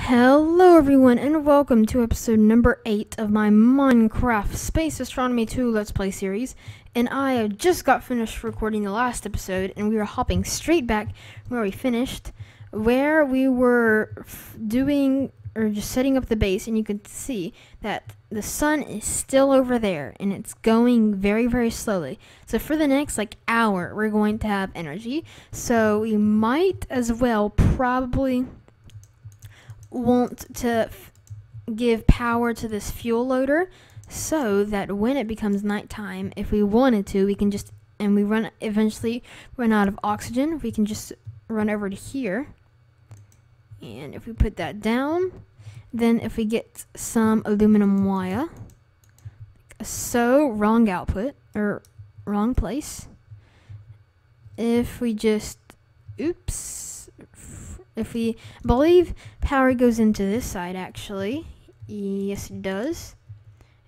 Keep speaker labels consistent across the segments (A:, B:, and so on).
A: Hello everyone and welcome to episode number 8 of my Minecraft Space Astronomy 2 Let's Play series. And I just got finished recording the last episode and we are hopping straight back where we finished, where we were just setting up the base, and you can see that the sun is still over there and it's going very, very slowly. So for the next hour we're going to have energy, so we might as well probably want to give power to this fuel loader so that when it becomes nighttime, if we wanted to, we can just, and we eventually run out of oxygen, we can just run over to here. And if we put that down, then if we get some aluminum wire, so wrong output, or wrong place. If we just, if we believe power goes into this side, actually. Yes, it does.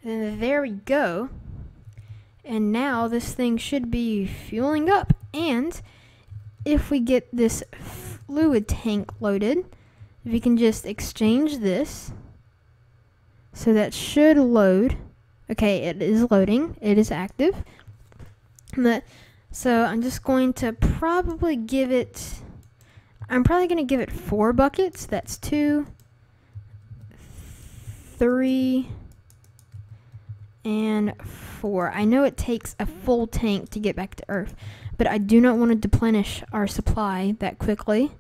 A: And then there we go. And now this thing should be fueling up. And if we get this fluid tank loaded, we can just exchange this. So that should load. Okay, it is loading. It is active. So I'm just going to probably give it... I'm probably going to give it 4 buckets. That's 2, 3, and 4. I know it takes a full tank to get back to Earth, but I do not want to deplenish our supply that quickly.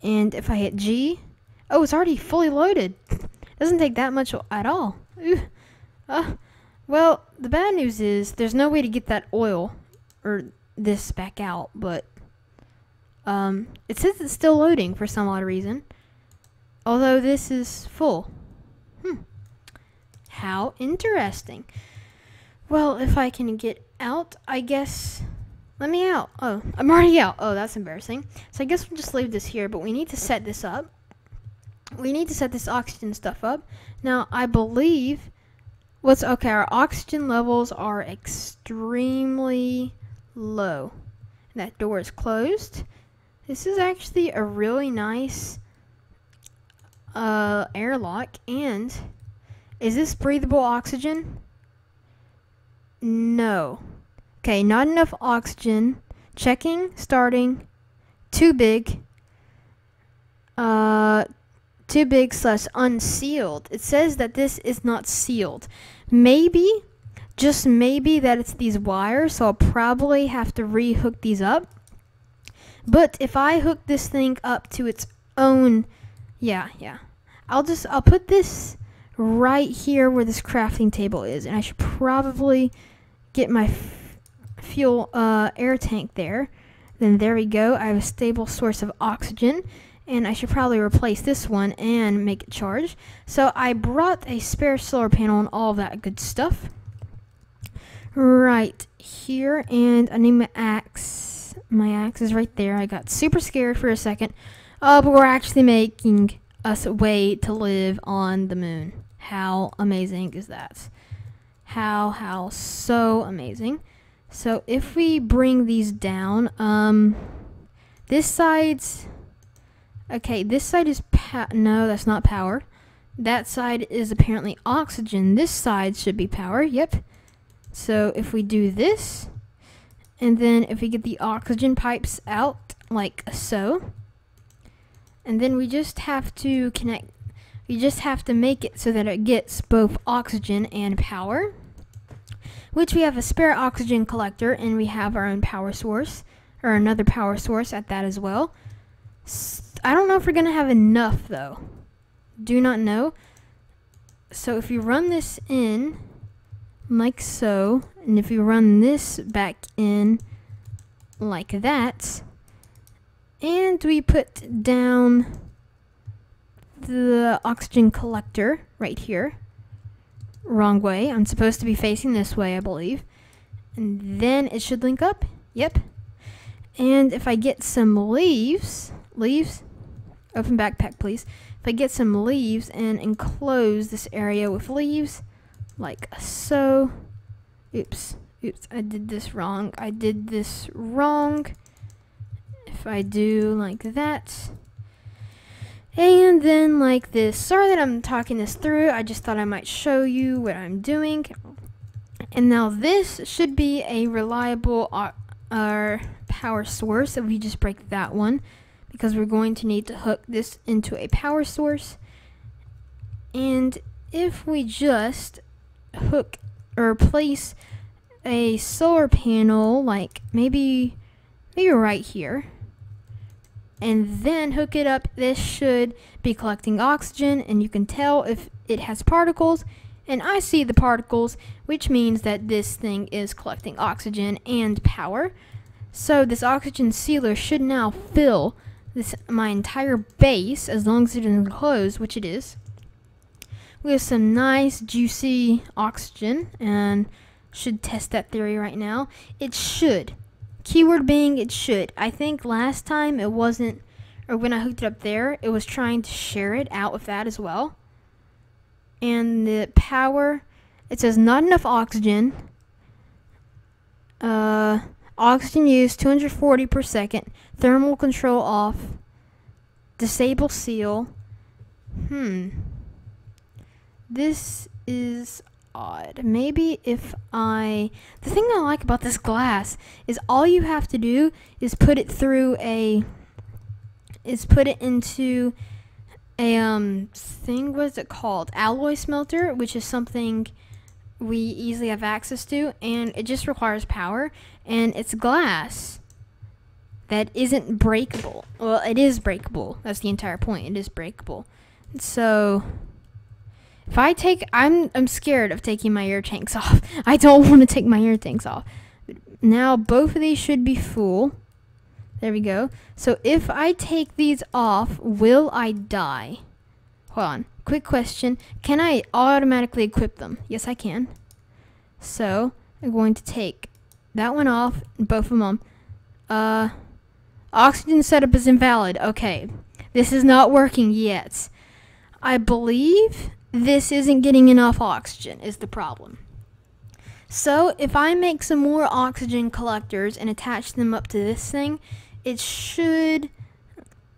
A: And if I hit G, oh, it's already fully loaded. Doesn't take that much at all. Well, the bad news is there's no way to get that oil or this back out, but it says it's still loading for some odd reason, although this is full. How interesting. Well, if I can get out, I guess. Let me out. Oh, I'm already out. Oh, that's embarrassing. So I guess we'll just leave this here, but we need to set this up. We need to set this oxygen stuff up. Now, I believe okay, our oxygen levels are extremely low. That door is closed. This is actually a really nice airlock. And is this breathable oxygen? No. Okay, not enough oxygen. Checking, starting. Too big. Too big / unsealed. It says that this is not sealed. Maybe, just maybe, that it's these wires, so I'll probably have to re-hook these up. But if I hook this thing up to its own, yeah, I'll put this right here where this crafting table is, and I should probably get my fuel air tank there. Then there we go. I have a stable source of oxygen, and I should probably replace this one and make it charge. So I brought a spare solar panel and all that good stuff right here, and I need my axe. My axe is right there. I got super scared for a second. But we're actually making us a way to live on the moon. How amazing is that? How so amazing. So if we bring these down, this side's, okay, this side is no, that's not power. That side is apparently oxygen. This side should be power. Yep. So if we do this, and then if we get the oxygen pipes out like so, and then we just have to connect, we just have to make it so that it gets both oxygen and power, which we have a spare oxygen collector, and we have our own power source, or another power source at that as well. I don't know if we're going to have enough though. Do not know. So if you run this in like so, and if you run this back in like that, and we put down the oxygen collector right here, wrong way, I'm supposed to be facing this way, I believe, and then it should link up. Yep. And if I get some leaves, open backpack please, if I get some leaves and enclose this area with leaves like so. Oops, I did this wrong. If I do like that, And then like this, sorry that I'm talking this through, I just thought I might show you what I'm doing. And now this should be a reliable power source if we just break that one, because we're going to need to hook this into a power source. And if we just hook or place a solar panel, like maybe right here, and then hook it up, this should be collecting oxygen, and you can tell if it has particles, and I see the particles, which means that this thing is collecting oxygen and power. So this oxygen sealer should now fill my entire base, as long as it is enclosed, which it is, with some nice juicy oxygen, and should test that theory right now. It should. Keyword being it should. I think last time it wasn't, or when I hooked it up there, it was trying to share it out with that as well. And the power, it says not enough oxygen. Oxygen use 240 per second. Thermal control off. Disable seal. This is odd. Maybe if the thing I like about this glass is all you have to do is put it into a thing, what is it called? Alloy smelter, which is something we easily have access to, and it just requires power, and it's glass that isn't breakable. Well, it is breakable. That's the entire point. It is breakable. So if I'm scared of taking my air tanks off. I don't want to take my air tanks off. Now both of these should be full. There we go. So if I take these off, will I die? Hold on. Quick question. Can I automatically equip them? Yes, I can. So I'm going to take that one off and both of them on. Oxygen setup is invalid. Okay. This is not working yet. I believe this isn't getting enough oxygen is the problem. So if I make some more oxygen collectors and attach them up to this thing, it should,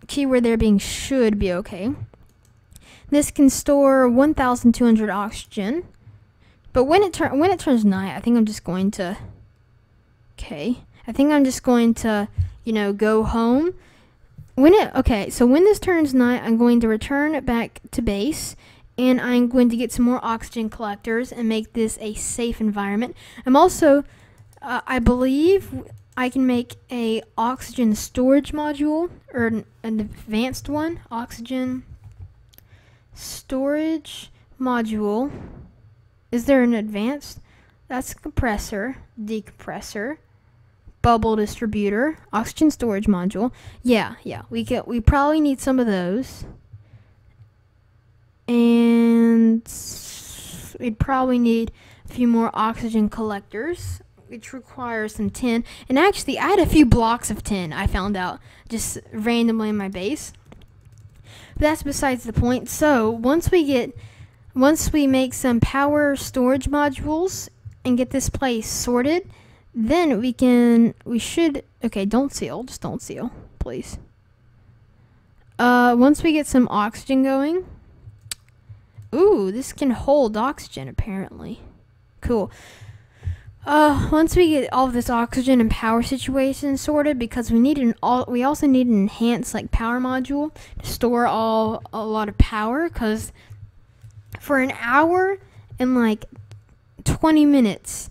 A: keyword there being should, be okay. This can store 1,200 oxygen. But when it turns night, I think I'm just going to, go home. So when this turns night, I'm going to return it back to base, and I'm going to get some more oxygen collectors and make this a safe environment. I'm also, I believe I can make a oxygen storage module, or an advanced one. Oxygen storage module. Is there an advanced? That's compressor, decompressor, bubble distributor, oxygen storage module. Yeah. We probably need some of those. And we'd probably need a few more oxygen collectors, which requires some tin. And actually, I had a few blocks of tin, I found out, just randomly in my base. But that's besides the point. So once we make some power storage modules and get this place sorted, then don't seal, just don't seal, please. Once we get some oxygen going, ooh, this can hold oxygen apparently. Cool. Once we get all of this oxygen and power situation sorted, because we also need an enhanced power module to store a lot of power, because for an hour and 20 minutes,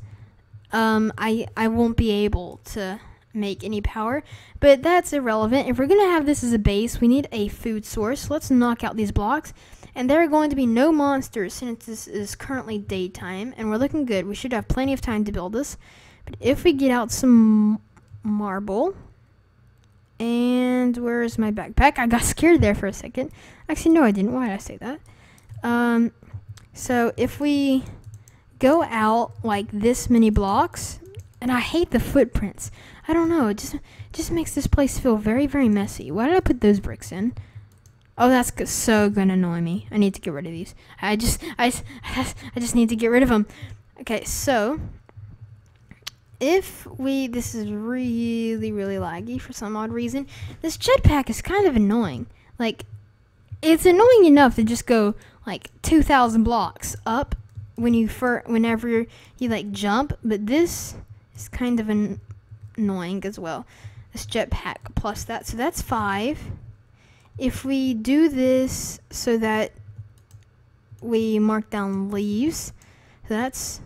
A: I won't be able to make any power, but that's irrelevant. If we're gonna have this as a base, we need a food source. Let's knock out these blocks. And there are going to be no monsters since this is currently daytime, and we're looking good. We should have plenty of time to build this. But if we get out some marble, and where's my backpack? I got scared there for a second. Actually, no, I didn't. Why did I say that? So if we go out this many blocks, and I hate the footprints. I don't know. It just makes this place feel very, very messy. Why did I put those bricks in? Oh, that's so gonna annoy me. I need to get rid of these. I just need to get rid of them. Okay, so this is really, really laggy for some odd reason. This jetpack is kind of annoying. It's annoying enough to just go like 2,000 blocks up whenever you like jump, but this is kind of annoying as well. This jetpack plus that, so that's 5. If we do this so that we mark down leaves, so that's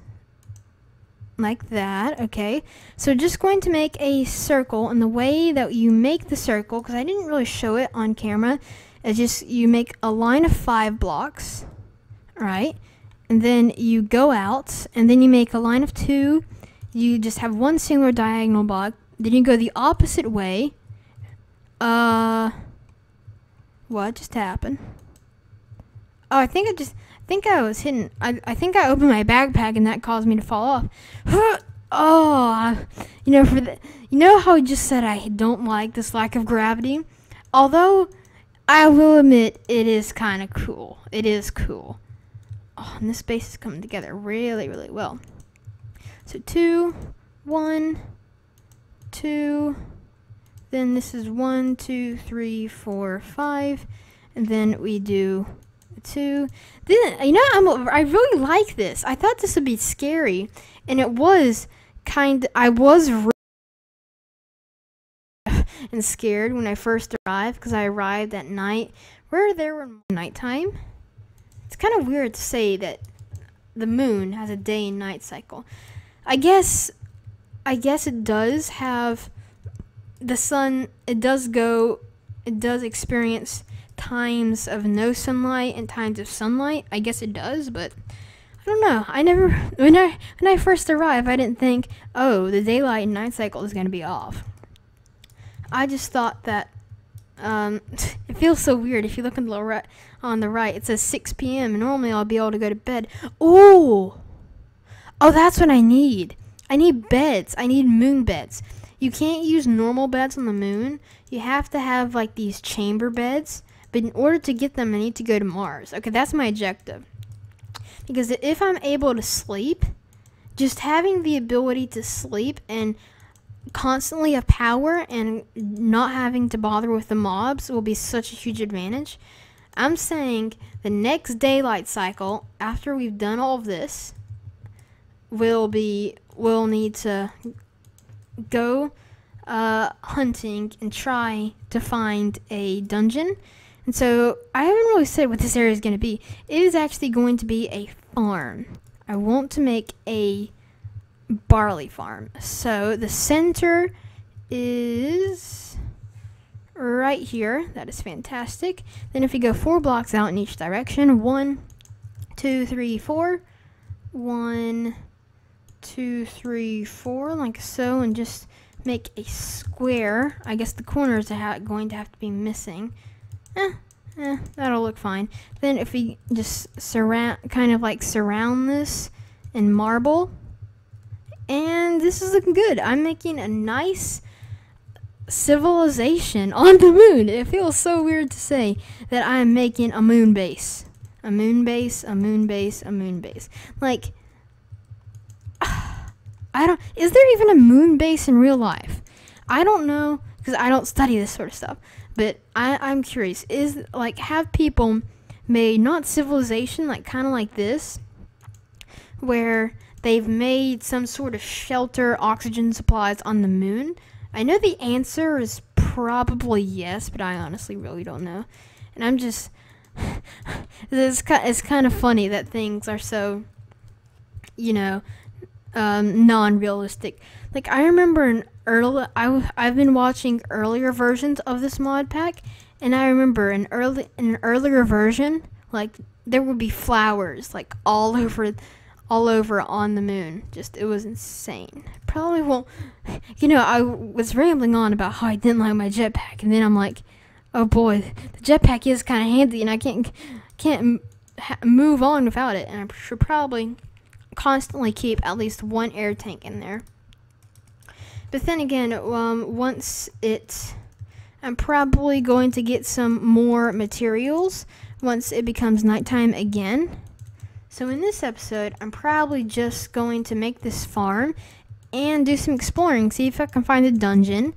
A: like that. Okay, so just going to make a circle, and the way that you make the circle, because I didn't really show it on camera, is just you make a line of 5 blocks, right? And then you go out, and then you make a line of 2. You just have one singular diagonal block. Then you go the opposite way. What just happened? Oh, I think I was hitting. I think I opened my backpack and that caused me to fall off. Oh, you know how I just said I don't like this lack of gravity? Although, I will admit, it is kind of cool. It is cool. Oh, and this base is coming together really, really well. So 2, 1, 2, then this is 1, 2, 3, 4, 5, and then we do 2. Then, I really like this. I thought this would be scary, and it was I was and scared when I first arrived, because I arrived at night. We're there when nighttime. It's kind of weird to say that the moon has a day and night cycle. I guess it does have the sun. It does experience times of no sunlight and times of sunlight. I guess it does, but I don't know. When I first arrived, I didn't think, oh, the daylight and night cycle is going to be off. I just thought that it feels so weird. If you look on the right, it says 6 p.m. and normally I'll be able to go to bed. Oh, that's what I need. I need beds. I need moon beds. You can't use normal beds on the moon. You have to have like these chamber beds. But in order to get them, I need to go to Mars. Okay, that's my objective. Because if I'm able to sleep, just having the ability to sleep and constantly have power and not having to bother with the mobs will be such a huge advantage. I'm saying the next daylight cycle, after we've done all of this, we'll need to go hunting and try to find a dungeon. And so I haven't really said what this area is going to be. It is actually going to be a farm. I want to make a barley farm. So the center is right here. That is fantastic. Then if you go 4 blocks out in each direction, 1, 2, 3, 4, 1, 2, 3, 4, like so, and just make a square. I guess the corners are going to have to be missing. That'll look fine. Then if we just surround this in marble, and this is looking good. I'm making a nice civilization on the moon. It feels so weird to say that I'm making a moon base. A moon base, a moon base, a moon base. Like, is there even a moon base in real life? I don't know, because I don't study this sort of stuff. But I'm curious. Have people made, not civilization, like kind of like this, where they've made some sort of shelter, oxygen supplies on the moon? I know the answer is probably yes, but I honestly really don't know. And I'm just, it's kind of funny that things are so, non-realistic. Like, I remember I've been watching earlier versions of this mod pack, and I remember in an earlier version, like, there would be flowers like all over on the moon. Just, it was insane. Probably won't, I was rambling on about how I didn't like my jetpack, and then I'm like, oh boy, the jetpack is kind of handy, and I can't move on without it, and I should probably constantly keep at least one air tank in there. But then again, I'm probably going to get some more materials once it becomes nighttime again. So in this episode, I'm probably just going to make this farm and do some exploring, see if I can find a dungeon,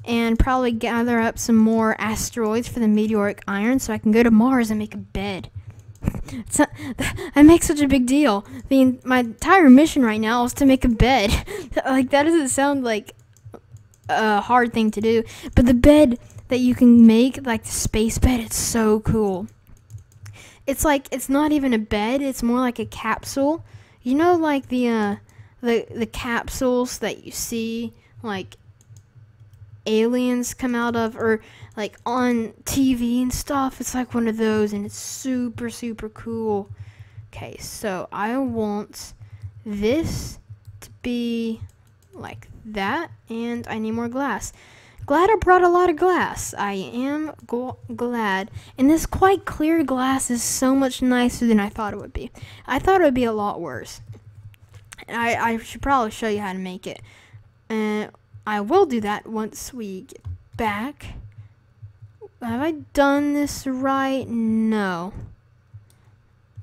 A: and probably gather up some more asteroids for the meteoric iron so I can go to Mars and make a bed. I make such a big deal. My entire mission right now is to make a bed. Like, that doesn't sound like a hard thing to do, but the bed that you can make, like the space bed, it's so cool. It's like, it's not even a bed, it's more like a capsule. You know, like the capsules that you see, like, aliens come out of, or like on TV and stuff. It's like one of those, and it's super, super cool. Okay, so I want this to be like that, and I need more glass. Glad I brought a lot of glass. I am glad. And this quite clear glass is so much nicer than I thought it would be. I thought it would be a lot worse. I should probably show you how to make it. I will do that once we get back. Have I done this right? No.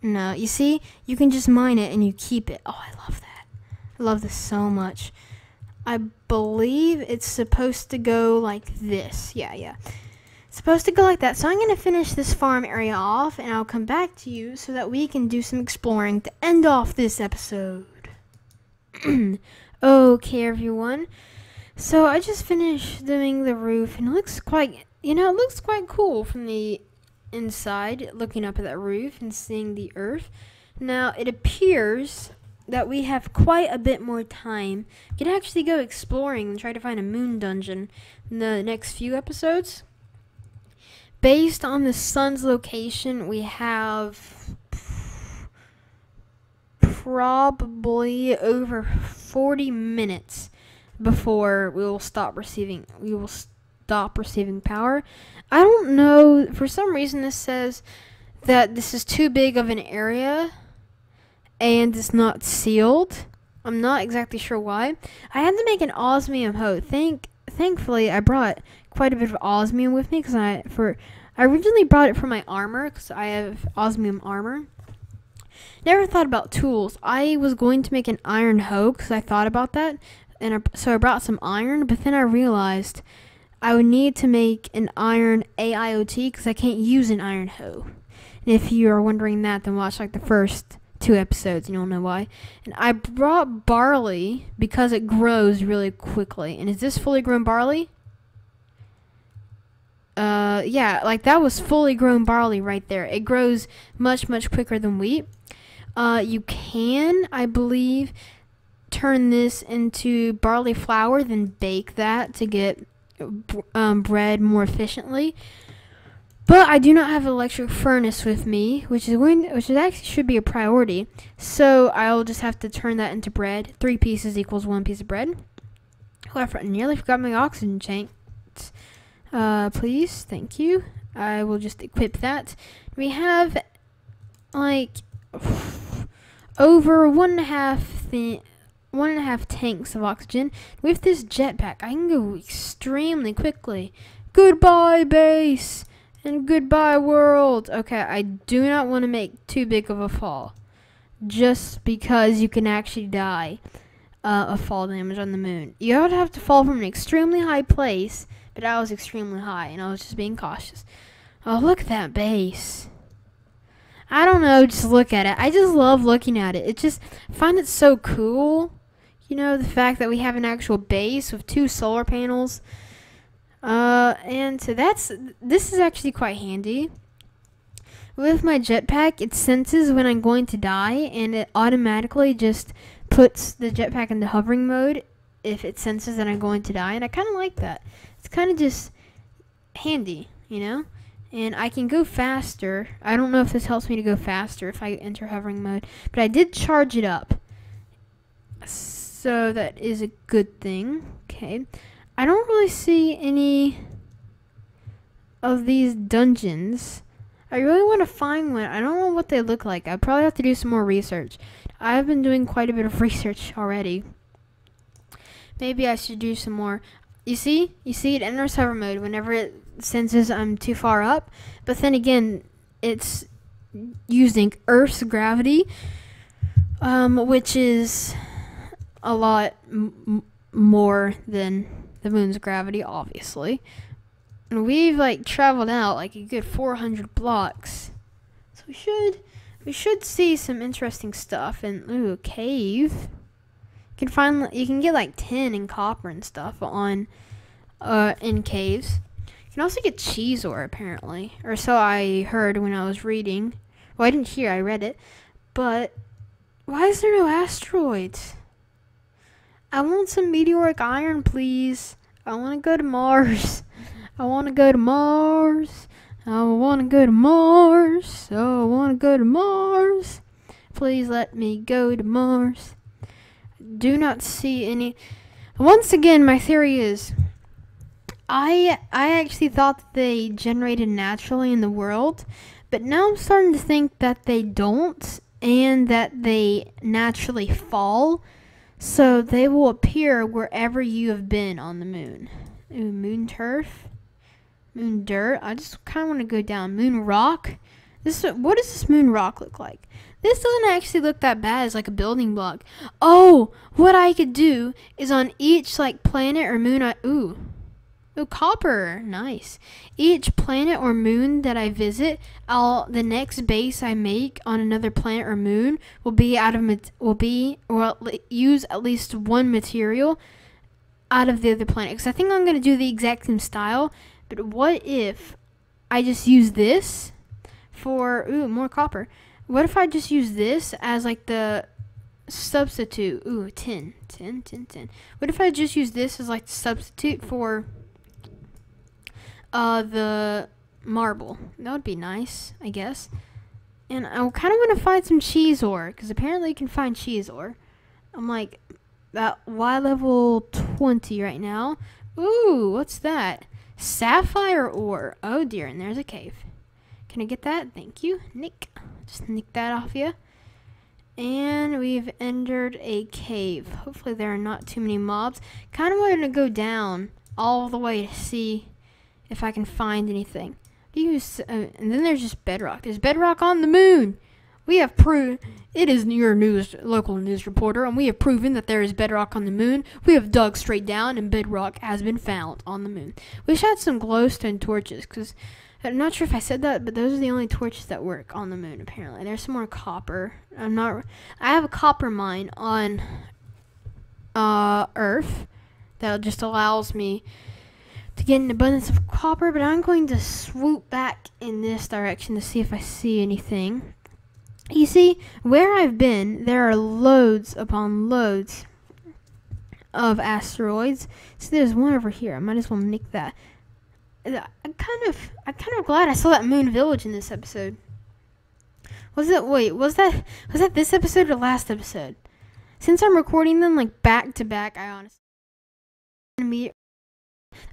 A: No. You see? You can just mine it and you keep it. Oh, I love that. I love this so much. I believe it's supposed to go like this. Yeah. It's supposed to go like that. So I'm going to finish this farm area off, and I'll come back to you so that we can do some exploring to end off this episode. Okay, everyone. So I just finished doing the roof, and it looks quite, it looks quite cool from the inside, looking up at that roof and seeing the Earth. Now, it appears that we have quite a bit more time. We can actually go exploring and try to find a moon dungeon in the next few episodes. Based on the sun's location, we have probably over 40 minutes before we will stop receiving power. I don't know, for some reason this says that this is too big of an area and it's not sealed. I'm not exactly sure why. I had to make an osmium hoe. Thankfully I brought quite a bit of osmium with me, because I originally brought it for my armor, because I have osmium armor. Never thought about tools. I was going to make an iron hoe because I thought about that, and so I brought some iron, but then I realized I would need to make an iron AIoT because I can't use an iron hoe. And if you are wondering that, then watch like the first 2 episodes and you'll know why. And I brought barley because it grows really quickly. And is this fully grown barley? Yeah, like that was fully grown barley right there. It grows much, much quicker than wheat. You can, I believe, turn this into barley flour, then bake that to get bread more efficiently. But I do not have an electric furnace with me, which actually should be a priority. So I'll just have to turn that into bread. 3 pieces equals 1 piece of bread. Oh, I nearly forgot my oxygen tank. Please, thank you. I will just equip that. We have like over 1.5 tanks of oxygen. With this jetpack, I can go extremely quickly. Goodbye, base, and goodbye, world. Okay, I do not want to make too big of a fall, just because you can actually die of fall damage on the moon. You would have to fall from an extremely high place, but I was extremely high, and I was just being cautious. Oh, look at that base. I don't know, just look at it. I just love looking at it. I find it so cool. You know, the fact that we have an actual base with 2 solar panels. And so this is actually quite handy. With my jetpack, it senses when I'm going to die, and it automatically just puts the jetpack into hovering mode if it senses that I'm going to die, and I kind of like that. It's kind of just handy, you know? And I can go faster. I don't know if this helps me to go faster if I enter hovering mode, but I did charge it up. So that is a good thing. Okay. I don't really see any of these dungeons. I really want to find one. I don't know what they look like. I probably have to do some more research. I've been doing quite a bit of research already. Maybe I should do some more. You see it enters hover mode whenever it senses I'm too far up. But then again, it's using Earth's gravity, which is a lot more than the moon's gravity, obviously. And we've like traveled out like a good 400 blocks. So we should see some interesting stuff. And ooh, a cave. You can get like tin and copper and stuff on in caves. You can also get cheese ore, apparently, or so I heard when I was reading. Well, I didn't hear, I read it. But why is there no asteroids? I want some meteoric iron, please. I want to go to Mars. I want to go to Mars. I want to go to Mars. I want to go to Mars. Please let me go to Mars. Do not see any. Once again, my theory is I actually thought that they generated naturally in the world, but now I'm starting to think that they don't, and that they naturally fall, so they will appear wherever you have been on the moon. Ooh, moon turf, moon dirt. I just kind of want to go down. Moon rock. What does this moon rock look like? This doesn't actually look that bad as like a building block. Oh, what I could do is on each like planet or moon. Ooh, copper, nice. Each planet or moon that I visit, the next base I make on another planet or moon will use at least one material out of the other planet. Because I think I'm gonna do the exact same style. But what if I just use this for more copper? What if I just use this as like the substitute? Ooh, tin. What if I just use this as like the substitute for the marble? That would be nice, I guess. And I kind of want to find some cheese ore, because apparently you can find cheese ore. I'm like at Y level 20 right now. Ooh, what's that? Sapphire ore. Oh dear, and there's a cave. Can I get that? Thank you, Nick. Just nick that off you. And we've entered a cave. Hopefully there are not too many mobs. Kind of wanted to go down all the way to see if I can find anything. And then there's just bedrock. There's bedrock on the moon. We have proof. It is your local news reporter, and we have proven that there is bedrock on the moon. We have dug straight down, and bedrock has been found on the moon. Wish I had some glowstone torches, because I'm not sure if I said that, but those are the only torches that work on the moon, apparently. There's some more copper. I have a copper mine on Earth that just allows me to get an abundance of copper, but I'm going to swoop back in this direction to see if I see anything. You see, where I've been, there are loads upon loads of asteroids. So there's one over here. I might as well nick that. I'm kind of glad I saw that moon village in this episode. Was that this episode or last episode? Since I'm recording them like back to back, I honestly,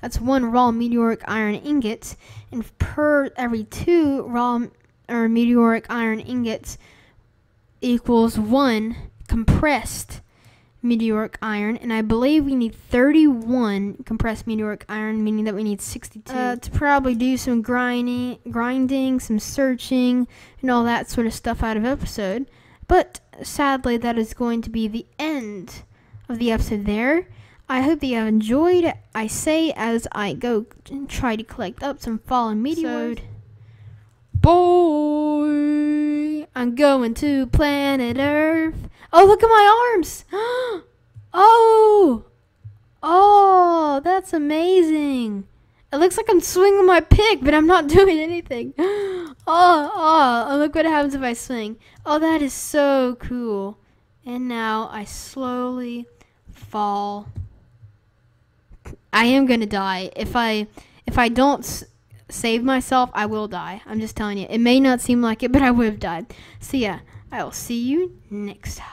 A: that's 1 raw meteoric iron ingots, and per every 2 raw or meteoric iron ingots equals 1 compressed meteoric iron, and I believe we need 31 compressed meteoric iron, meaning that we need 62 to probably do some grinding, some searching, and all that sort of stuff out of episode. But sadly, that is going to be the end of the episode there. I hope that you have enjoyed. I say as I go and try to collect up some fallen meteors. Boy, I'm going to planet Earth. Oh, look at my arms. Oh, that's amazing. It looks like I'm swinging my pick, but I'm not doing anything. Oh, look what happens if I swing. Oh, that is so cool. And now I slowly fall. I am going to die. If I don't save myself, I will die. I'm just telling you. It may not seem like it, but I would have died. So yeah, I will see you next time.